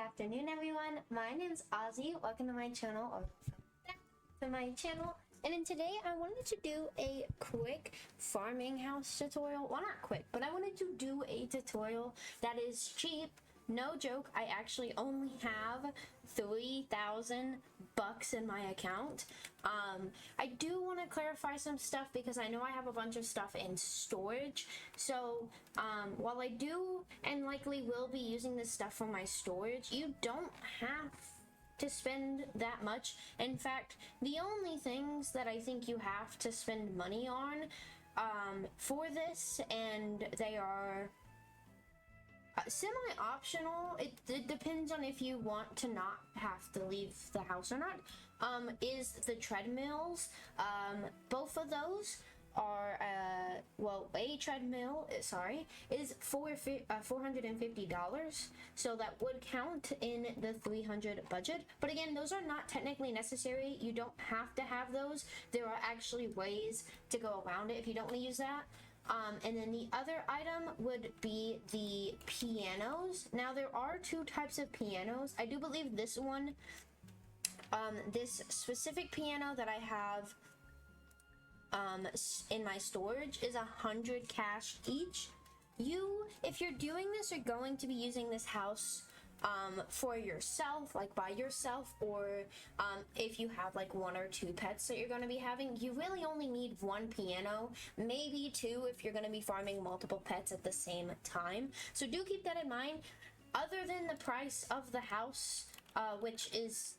afternoon, everyone. My name's Ozzy. Welcome to my channel, or back to my channel. And today I wanted to do a quick farming house tutorial. Well, not quick, but I wanted to do a tutorial that is cheap. No joke, I actually only have 3,000 bucks in my account. I do want to clarify some stuff because I know I have a bunch of stuff in storage. So while I do and likely will be using this stuff for my storage, you don't have to spend that much. In fact, the only things that I think you have to spend money on for this, and they are semi-optional, it depends on if you want to not have to leave the house or not, is the treadmills. Both of those are well, a treadmill is $450, so that would count in the 300 budget. But again, those are not technically necessary. You don't have to have those. There are actually ways to go around it if you don't want to use that. And then the other item would be the pianos. Now, there are two types of pianos. I do believe this one, this specific piano that I have in my storage is 100 cash each. If you're doing this or going to be using this house for yourself, like by yourself, or if you have like one or two pets that you're going to be having, you really only need one piano, maybe two if you're going to be farming multiple pets at the same time. So do keep that in mind. Other than the price of the house, which is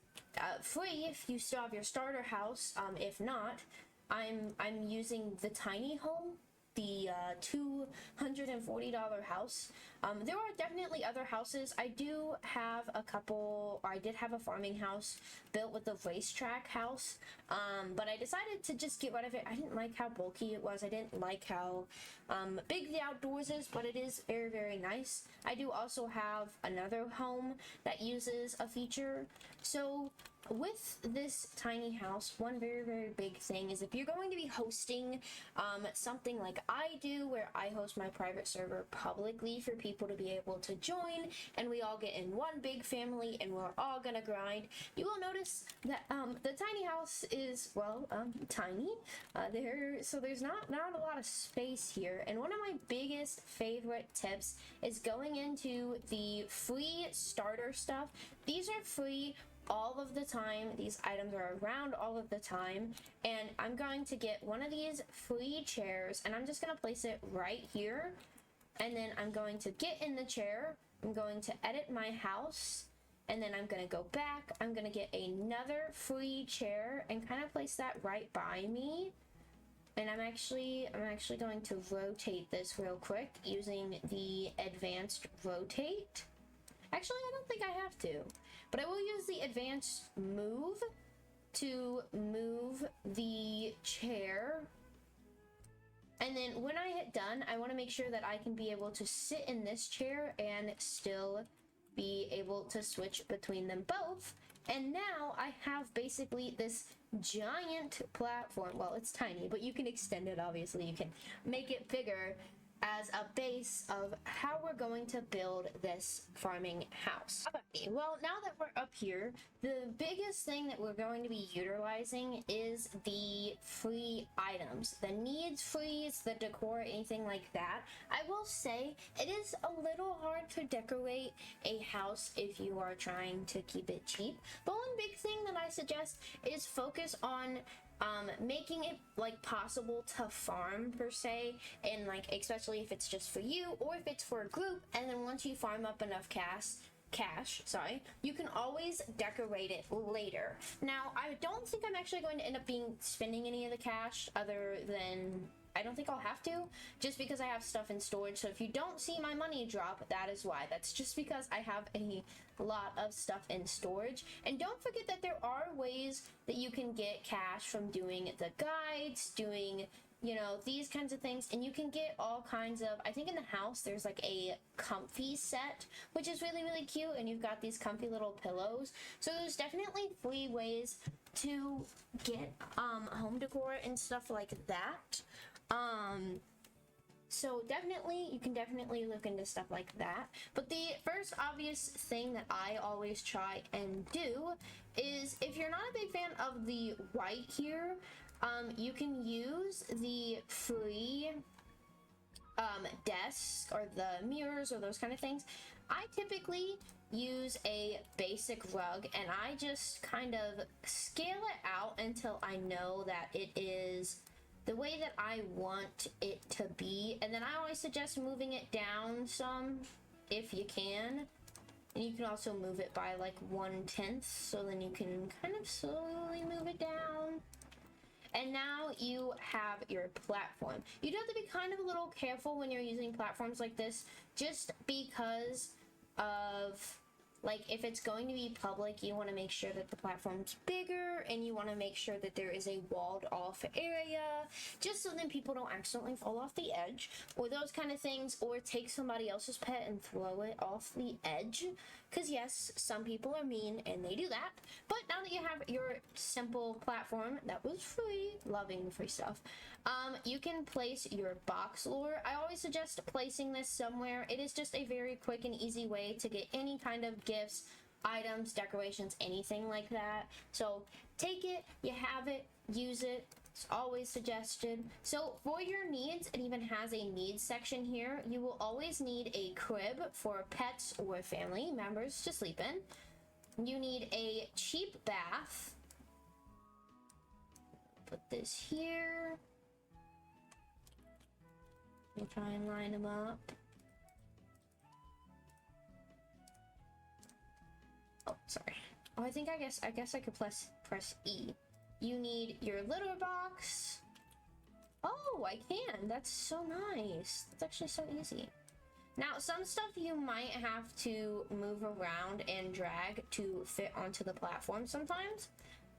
free if you still have your starter house, if not, I'm using the tiny home, the $240 house. There are definitely other houses. I do have a couple, or I did have a farming house built with the racetrack house, but I decided to just get rid of it. I didn't like how bulky it was. I didn't like how big the outdoors is, but it is very, very nice. I do also have another home that uses a feature. So with this tiny house, one very, very big thing is if you're going to be hosting something like I do, where I host my private server publicly for people to be able to join, and we all get in one big family and we're all gonna grind, you will notice that the tiny house is, well, tiny. So there's not a lot of space here. And one of my biggest favorite tips is going into the free starter stuff. These are free all of the time. These items are around all of the time, and I'm going to get one of these free chairs, and I'm just going to place it right here, and then I'm going to get in the chair. I'm going to edit my house, and then I'm going to go back. I'm going to get another free chair and kind of place that right by me. And I'm actually going to rotate this real quick using the advanced rotate. Actually, I don't think I have to, but I will use the advanced move to move the chair. And then when I hit done, I want to make sure that I can be able to sit in this chair and still be able to switch between them both. And now I have basically this giant platform. Well, it's tiny, but you can extend it, obviously. You can make it bigger as a base of how we're going to build this farming house. Okay, well, now that we're up here, the biggest thing that we're going to be utilizing is the free items, the needs frees, the decor, anything like that. I will say it is a little hard to decorate a house if you are trying to keep it cheap, but one big thing that I suggest is focus on making it like possible to farm per se, and like especially if it's just for you or if it's for a group. And then once you farm up enough cash, you can always decorate it later. Now, I don't think I'm actually going to end up spending any of the cash, other than I don't think I'll have to, just because I have stuff in storage. So if you don't see my money drop, that is why. That's just because I have a lot of stuff in storage. And don't forget that there are ways that you can get cash from doing the guides, doing, you know, these kinds of things. And you can get all kinds of, I think in the house there's like a comfy set, which is really, really cute, and you've got these comfy little pillows. So there's definitely free ways to get home decor and stuff like that. So definitely, you can definitely look into stuff like that. But the first obvious thing that I always try and do is, if you're not a big fan of the white here, you can use the free desks or the mirrors or those kind of things. I typically use a basic rug and I just kind of scale it out until I know that it is the way that I want it to be, and then I always suggest moving it down some if you can. And you can also move it by like 1/10, so then you can kind of slowly move it down. And now you have your platform. You do have to be kind of a little careful when you're using platforms like this, just because of, like, if it's going to be public, you want to make sure that the platform's bigger, and you want to make sure that there is a walled off area, just so then people don't accidentally fall off the edge, or those kind of things, or take somebody else's pet and throw it off the edge. Because yes, some people are mean and they do that. But now that you have your simple platform that was free, loving the free stuff, you can place your box lure. I always suggest placing this somewhere. It is just a very quick and easy way to get any kind of gifts, items, decorations, anything like that. So take it, you have it, use it. It's always suggested. So for your needs, it even has a needs section here. You will always need a crib for pets or family members to sleep in. You need a cheap bath. Put this here. Let me try and line them up. Oh, sorry. Oh, I guess I could press E. You need your litter box. Oh, I can. That's so nice. That's actually so easy. Now, some stuff you might have to move around and drag to fit onto the platform sometimes,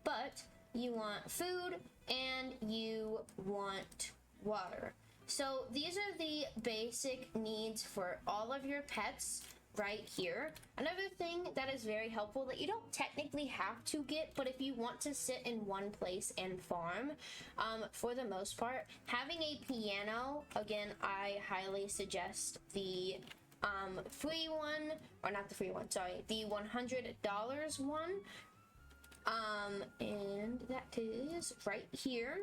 but you want food and you want water. So these are the basic needs for all of your pets right here. Another thing that is very helpful that you don't technically have to get, but if you want to sit in one place and farm, for the most part, having a piano, again, I highly suggest the free one, or not the free one, sorry, the $100 one, and that is right here.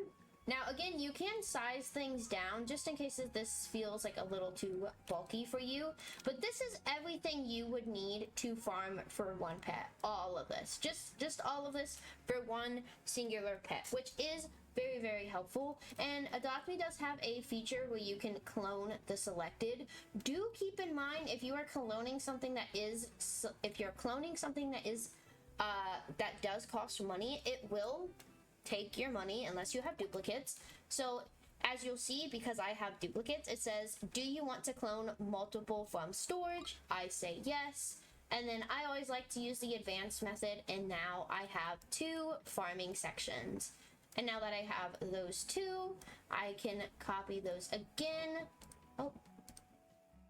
Now, again, you can size things down just in case this feels like a little too bulky for you, but this is everything you would need to farm for one pet. All of this, just all of this for one singular pet, which is very, very helpful. And Adopt Me does have a feature where you can clone the selected. Do keep in mind, if you are cloning something that is, that does cost money, it will take your money unless you have duplicates. So as you'll see, because I have duplicates, it says, do you want to clone multiple from storage? I say yes. And then I always like to use the advanced method, and now I have 2 farming sections. And now that I have those 2, I can copy those again. Oh,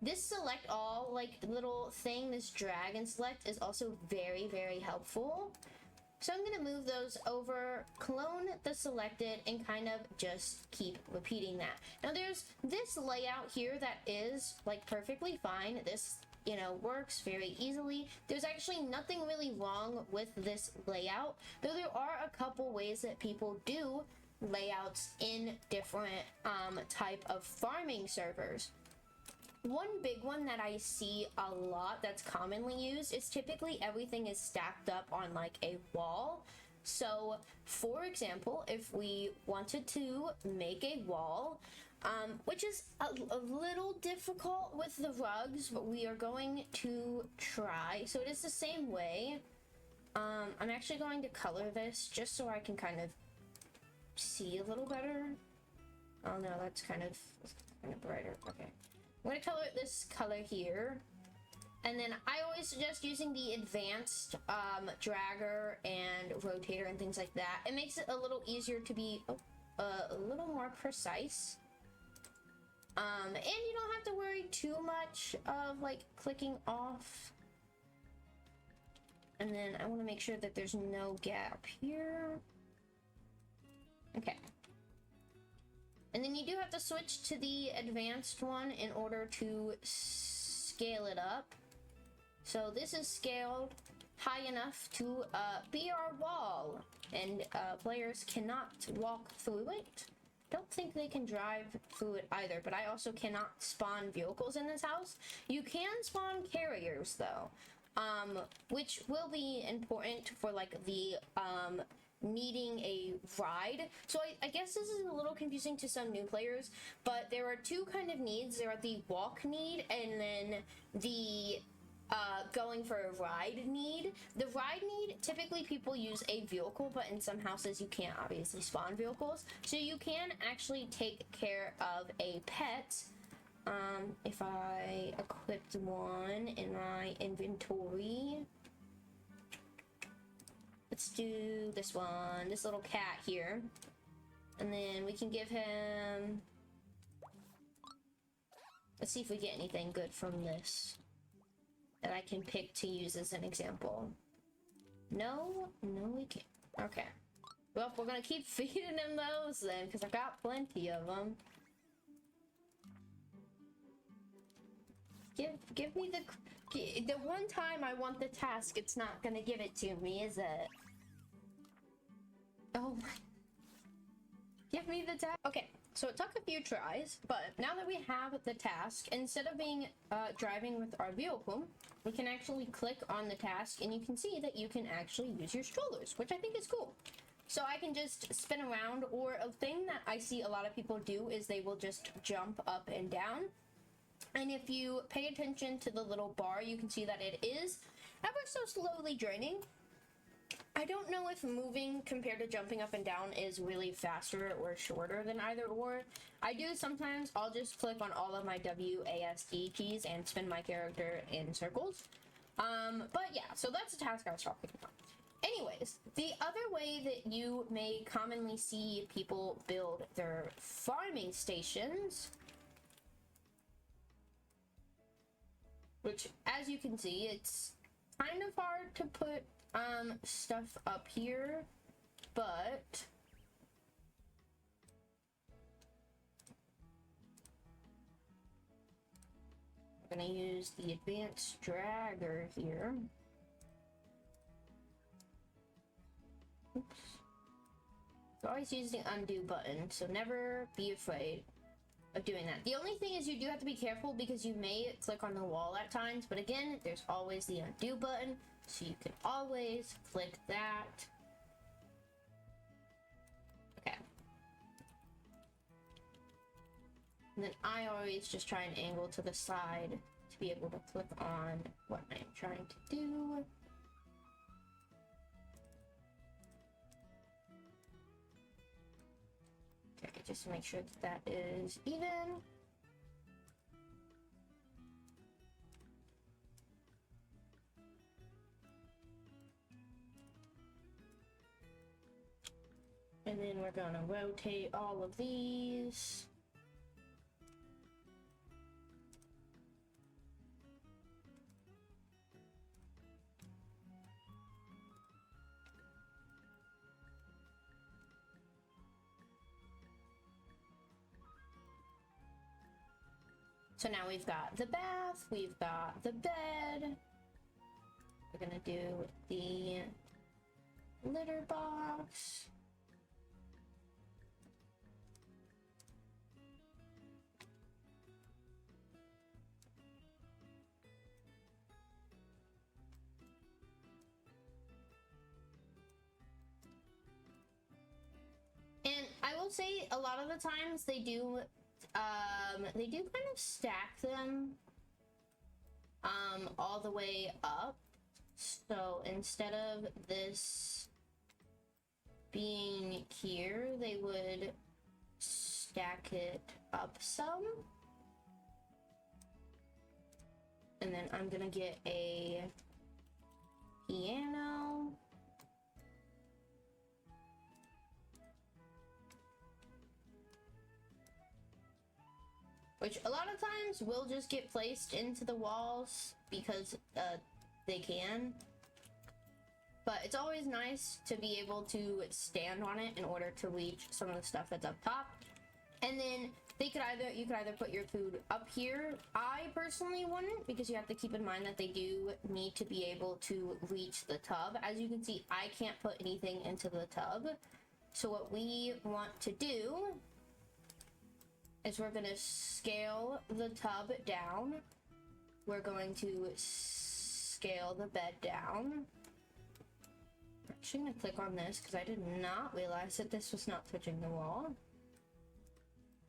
this select all like little thing, this drag and select, is also very, very helpful. So I'm going to move those over, clone the selected, and kind of just keep repeating that. Now there's this layout here that is like perfectly fine. This, you know, works very easily. There's actually nothing really wrong with this layout, though there are a couple ways that people do layouts in different type of farming servers. One big one that I see a lot that's commonly used is typically everything is stacked up on like a wall. So for example, if we wanted to make a wall, which is a little difficult with the rugs, but we are going to try. So it is the same way. I'm actually going to color this just so I can kind of see a little better. Oh no, that's kind of brighter. Okay. I'm going to color this color here, and then I always suggest using the advanced dragger and rotator and things like that. It makes it a little easier to be a little more precise, and you don't have to worry too much of like clicking off. And then I want to make sure that there's no gap here. Okay. And then you do have to switch to the advanced one in order to scale it up. So this is scaled high enough to be our wall, and players cannot walk through it. Don't think they can drive through it either, but I also cannot spawn vehicles in this house. You can spawn carriers though, which will be important for like the needing a ride. So I guess this is a little confusing to some new players, but there are two kind of needs. There are the walk need and then the going for a ride need. The ride need, typically people use a vehicle, but in some houses you can't obviously spawn vehicles. So you can actually take care of a pet. If I equipped one in my inventory, let's do this one, this little cat here. And then we can give him, let's see if we get anything good from this that I can pick to use as an example. No, we can't. Okay. Well, we're gonna keep feeding him those then, because I got plenty of them. Give me the one time I want the task, it's not gonna give it to me, is it? Oh my. Give me the task. Okay, so it took a few tries, but now that we have the task, instead of being driving with our vehicle, we can actually click on the task and you can see that you can actually use your strollers, which I think is cool. So I can just spin around, or a thing that I see a lot of people do is they will just jump up and down. And if you pay attention to the little bar, you can see that it is ever so slowly draining. I don't know if moving compared to jumping up and down is really faster or shorter than either or. I do sometimes, I'll just click on all of my WASD keys and spin my character in circles. But yeah, so that's the task I was talking about. Anyways, the other way that you may commonly see people build their farming stations, which as you can see, it's kind of hard to put stuff up here, but I'm gonna use the advanced dragger here. Oops. So always use the undo button, so never be afraid of doing that. The only thing is you do have to be careful because you may click on the wall at times, but again, there's always the undo button, so you can always click that. Okay. And then I always just try and angle to the side to be able to click on what I'm trying to do. Okay, just to make sure that that is even. And then we're gonna rotate all of these. So now we've got the bath, we've got the bed. We're gonna do the litter box. And I will say a lot of the times they do kind of stack them all the way up. So instead of this being here, they would stack it up some. And then I'm gonna get a piano. Which a lot of times will just get placed into the walls because they can. But it's always nice to be able to stand on it in order to reach some of the stuff that's up top. And then you could either put your food up here. I personally wouldn't, because you have to keep in mind that they do need to be able to reach the tub. As you can see, I can't put anything into the tub. So what we want to do is we're gonna scale the tub down. We're going to scale the bed down. I'm actually gonna click on this because I did not realize that this was not touching the wall.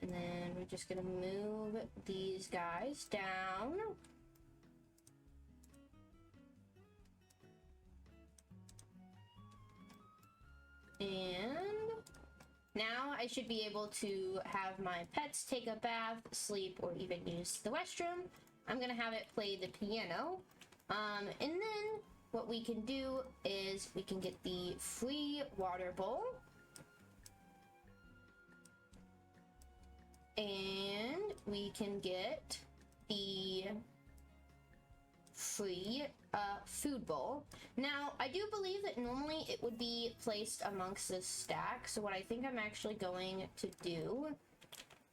And then we're just gonna move these guys down. And now I should be able to have my pets take a bath, sleep, or even use the restroom. I'm gonna have it play the piano. And then what we can do is we can get the free water bowl. And we can get the free food bowl. Now, I do believe that normally it would be placed amongst this stack. So what I think I'm actually going to do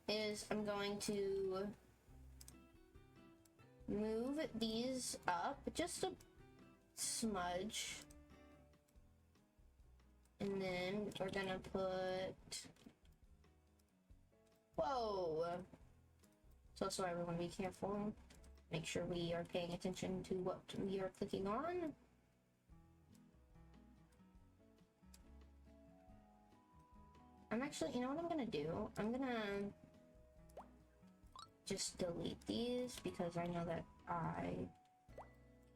is I'm going to move these up just a smudge. And then we're gonna put... Whoa! So also everyone be careful. Make sure we are paying attention to what we are clicking on. I'm actually, you know what I'm gonna do? I'm gonna just delete these because I know that I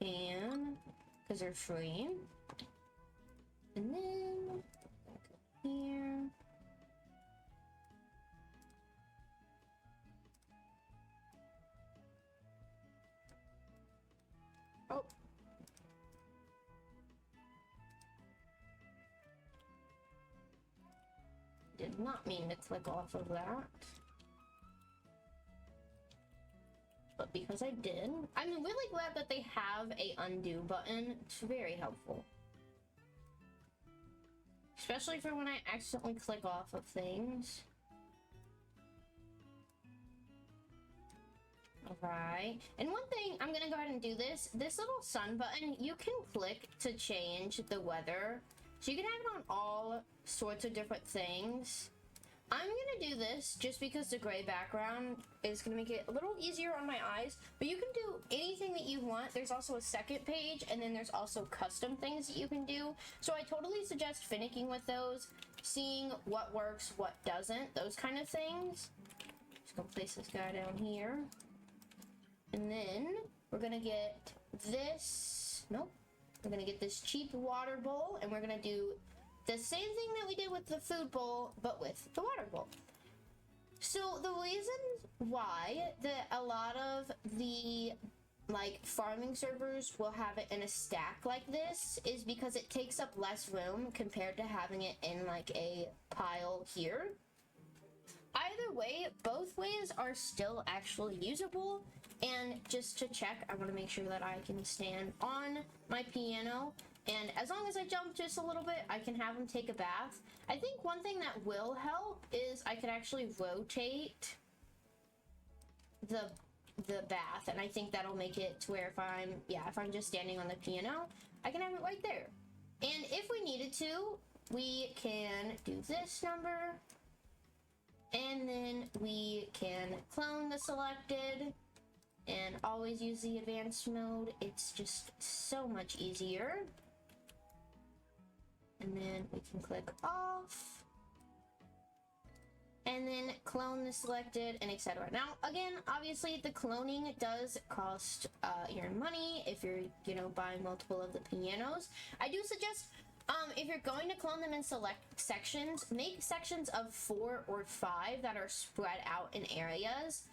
can, because they're free. And then here. Oh. Did not mean to click off of that. But because I did, I'm really glad that they have a undo button. It's very helpful. Especially for when I accidentally click off of things. Alright, and one thing, I'm gonna go ahead and do this. This little sun button, you can click to change the weather. So you can have it on all sorts of different things. I'm gonna do this just because the gray background is gonna make it a little easier on my eyes, but you can do anything that you want. There's also a second page, and then there's also custom things that you can do. So I totally suggest finicking with those, seeing what works, what doesn't, those kind of things. Just gonna place this guy down here. And then we're gonna get this, nope, we're gonna get this cheap water bowl, and we're gonna do the same thing that we did with the food bowl, but with the water bowl. So the reason why that a lot of the like farming servers will have it in a stack like this is because it takes up less room compared to having it in like a pile here. Either way, both ways are still actually usable. And just to check, I want to make sure that I can stand on my piano. And as long as I jump just a little bit, I can have them take a bath. I think one thing that will help is I could actually rotate the bath. And I think that'll make it to where if I'm just standing on the piano, I can have it right there. And if we needed to, we can do this number. And then we can clone the selected. And always use the advanced mode. It's just so much easier. And then we can click off. And then clone the selected and etc. Now, again, obviously the cloning does cost your money if you're, buying multiple of the pianos. I do suggest, if you're going to clone them in select sections, make sections of 4 or 5 that are spread out in areas.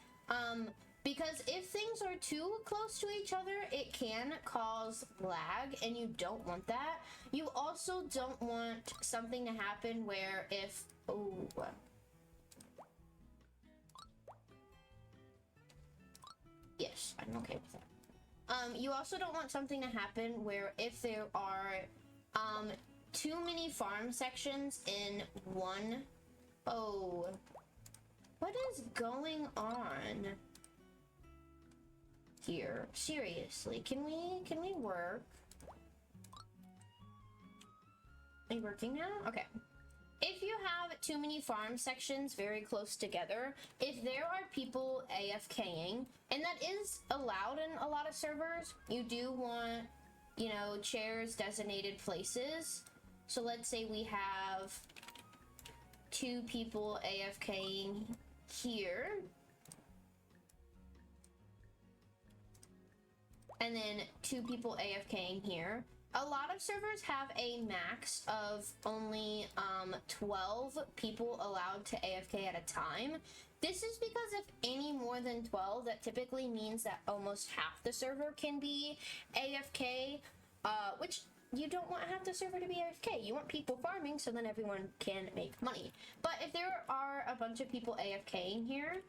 Because if things are too close to each other, it can cause lag, and you don't want that. You also don't want something to happen where if... Oh. Yes, I'm okay with that. You also don't want something to happen where if there are too many farm sections in one... Oh... What is going on here? Seriously, can we work? Are you working now? Okay. If you have too many farm sections very close together, if there are people AFKing, and that is allowed in a lot of servers, you do want, you know, chairs designated places. So let's say we have 2 people AFKing here. And then 2 people AFKing here. A lot of servers have a max of only 12 people allowed to AFK at a time. This is because if any more than 12, that typically means that almost half the server can be AFK, which you don't want half the server to be AFK. You want people farming so then everyone can make money. But if there are a bunch of people AFKing here,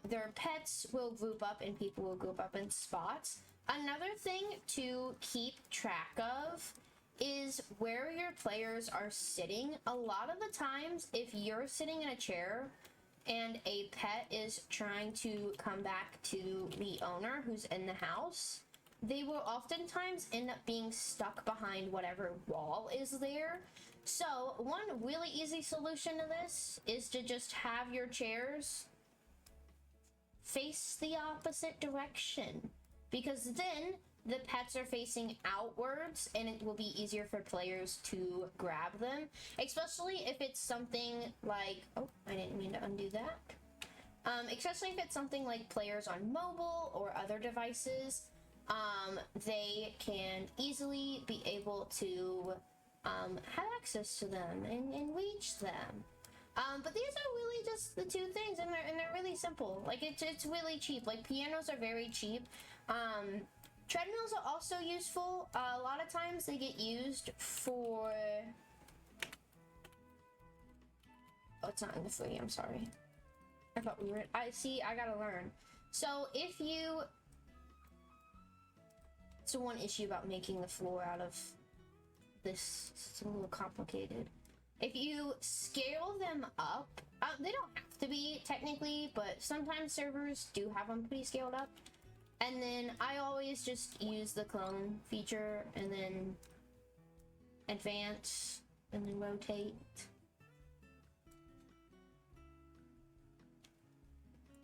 their pets will group up and people will group up in spots. Another thing to keep track of is where your players are sitting. A lot of the times, if you're sitting in a chair and a pet is trying to come back to the owner who's in the house, they will oftentimes end up being stuck behind whatever wall is there. So one really easy solution to this is to just have your chairs face the opposite direction, because then the pets are facing outwards and it will be easier for players to grab them, especially if it's something like, oh, I didn't mean to undo that. Especially if it's something like players on mobile or other devices, they can easily be able to have access to them and reach them. But these are really just the 2 things, and they're really simple. Like, it's really cheap. Like, pianos are very cheap. Treadmills are also useful. A lot of times they get used for... Oh, it's not in the free, I'm sorry. I thought we were... I gotta learn. So, if you... It's the one issue about making the floor out of this. It's a little complicated. If you scale them up, they don't have to be technically, but sometimes servers do have them pretty scaled up. And then I always just use the clone feature and then advance and then rotate.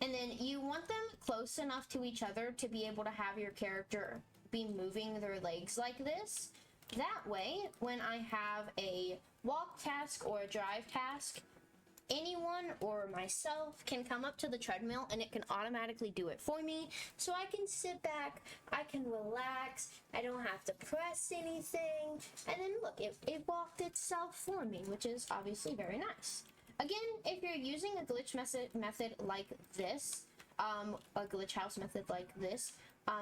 And then you want them close enough to each other to be able to have your character be moving their legs like this. That way, when I have a walk task or a drive task, anyone or myself can come up to the treadmill and it can automatically do it for me. So I can sit back, I can relax, I don't have to press anything. And then look, it walked itself for me, which is obviously very nice. Again, if you're using a glitch method like this, a glitch house method like this,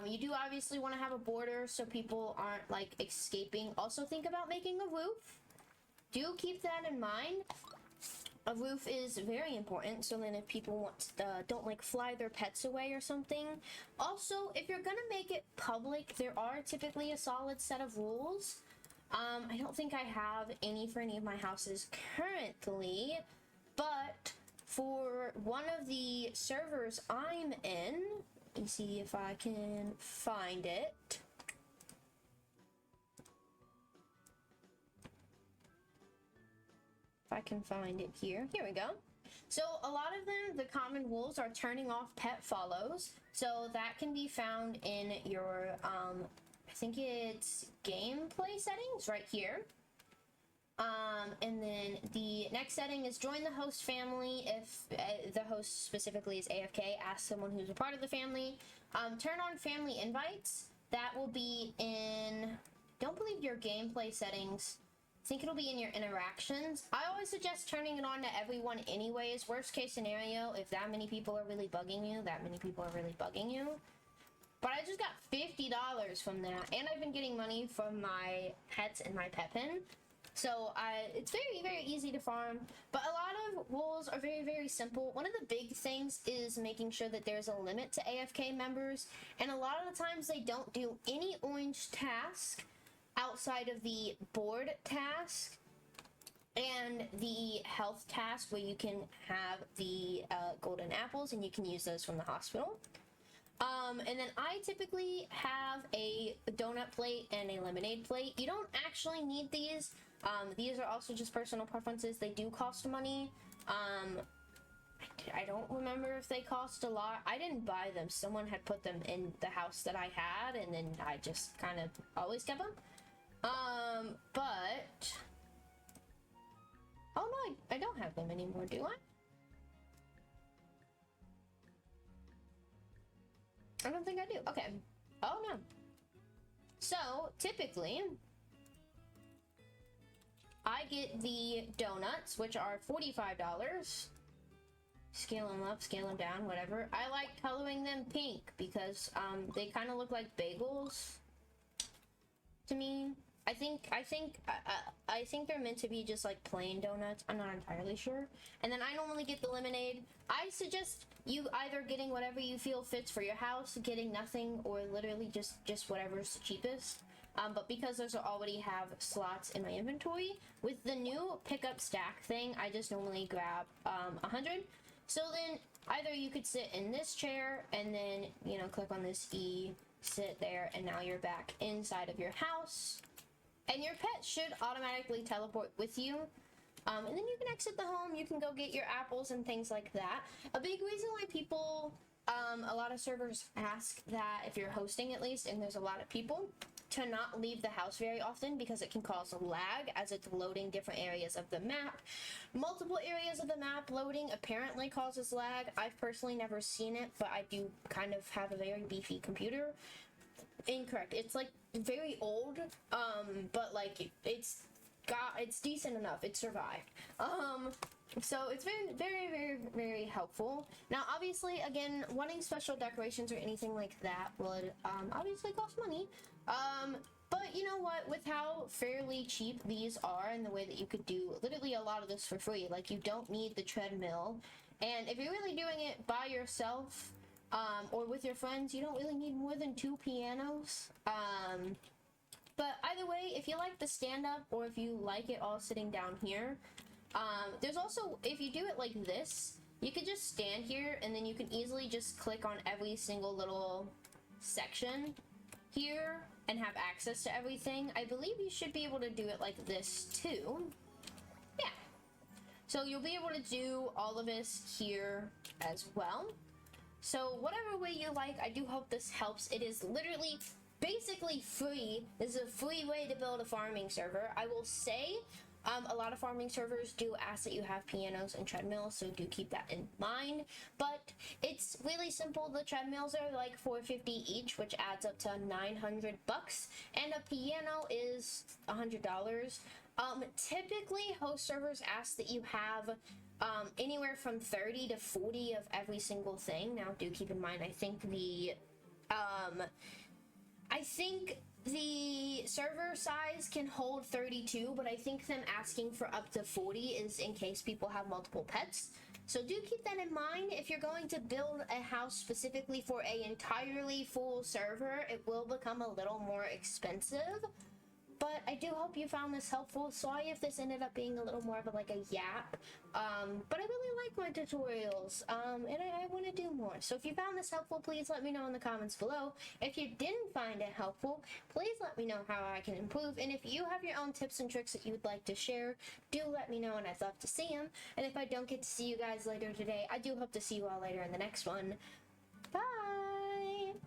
you do obviously want to have a border so people aren't like escaping. Also think about making a roof. Do keep that in mind. A roof is very important, so then if people want don't like fly their pets away or something. Also, if you're gonna make it public, there are typically a solid set of rules. I don't think I have any for any of my houses currently, but for one of the servers I'm in, let me see if I can find it. If I can find it here. Here we go. So a lot of them, the common rules are turning off pet follows. So that can be found in your, I think it's gameplay settings right here. And then the next setting is join the host family. If the host specifically is AFK, ask someone who's a part of the family. Turn on family invites. That will be in, don't believe your gameplay settings. I think it'll be in your interactions. I always suggest turning it on to everyone anyways. Worst case scenario, if that many people are really bugging you, that many people are really bugging you. But I just got $50 from that, and I've been getting money from my pets and my pet pin. So it's very, very easy to farm, but a lot of rules are very, very simple. One of the big things is making sure that there's a limit to AFK members, and a lot of the times they don't do any orange task outside of the board task. and the health task where you can have the golden apples and you can use those from the hospital. And then I typically have a donut plate and a lemonade plate. You don't actually need these. These are also just personal preferences. They do cost money. I don't remember if they cost a lot. I didn't buy them. Someone had put them in the house that I had, and then I just kind of always kept them. But... Oh no, I don't have them anymore, do I? I don't think I do. Okay. Oh no. So, typically, I get the donuts, which are $45. Scale them up, scale them down, whatever. I like coloring them pink because they kind of look like bagels to me. I think they're meant to be just like plain donuts. I'm not entirely sure. And then I normally get the lemonade. I suggest you either getting whatever you feel fits for your house, getting nothing, or literally just whatever's cheapest. But because those already have slots in my inventory, with the new pickup stack thing, I just normally grab 100. So then either you could sit in this chair and then, you know, click on this E, sit there, and now you're back inside of your house. And your pet should automatically teleport with you. And then you can exit the home, you can go get your apples and things like that. A big reason why people, a lot of servers ask that if you're hosting at least, and there's a lot of people, to not leave the house very often because it can cause lag as it's loading different areas of the map. Multiple areas of the map loading apparently causes lag. I've personally never seen it, but I do kind of have a very beefy computer. Incorrect. It's like very old, but like it's decent enough. It survived. So it's very helpful. Now, obviously, again, wanting special decorations or anything like that would obviously cost money. But you know what? With how fairly cheap these are and the way that you could do literally a lot of this for free, like you don't need the treadmill. And if you're really doing it by yourself, or with your friends, you don't really need more than 2 pianos. But either way, if you like the stand-up or if you like it all sitting down here, there's also, if you do it like this, you could just stand here and then you can easily just click on every single little section here and have access to everything. I believe you should be able to do it like this too. Yeah. So you'll be able to do all of this here as well. So whatever way you like, I do hope this helps. It is literally basically free. This is a free way to build a farming server. I will say a lot of farming servers do ask that you have pianos and treadmills, so do keep that in mind. But it's really simple. The treadmills are like $450 each, which adds up to $900, and a piano is $100. Typically, host servers ask that you have anywhere from 30 to 40 of every single thing. Now, do keep in mind, I think the server size can hold 32, but I think them asking for up to 40 is in case people have multiple pets. So do keep that in mind. If you're going to build a house specifically for an entirely full server, it will become a little more expensive. But I do hope you found this helpful. Sorry if this ended up being a little more of a yap. But I really like my tutorials, and I want to do more. So if you found this helpful, please let me know in the comments below. If you didn't find it helpful, please let me know how I can improve. And if you have your own tips and tricks that you would like to share, do let me know, and I'd love to see them. And if I don't get to see you guys later today, I do hope to see you all later in the next one. Bye!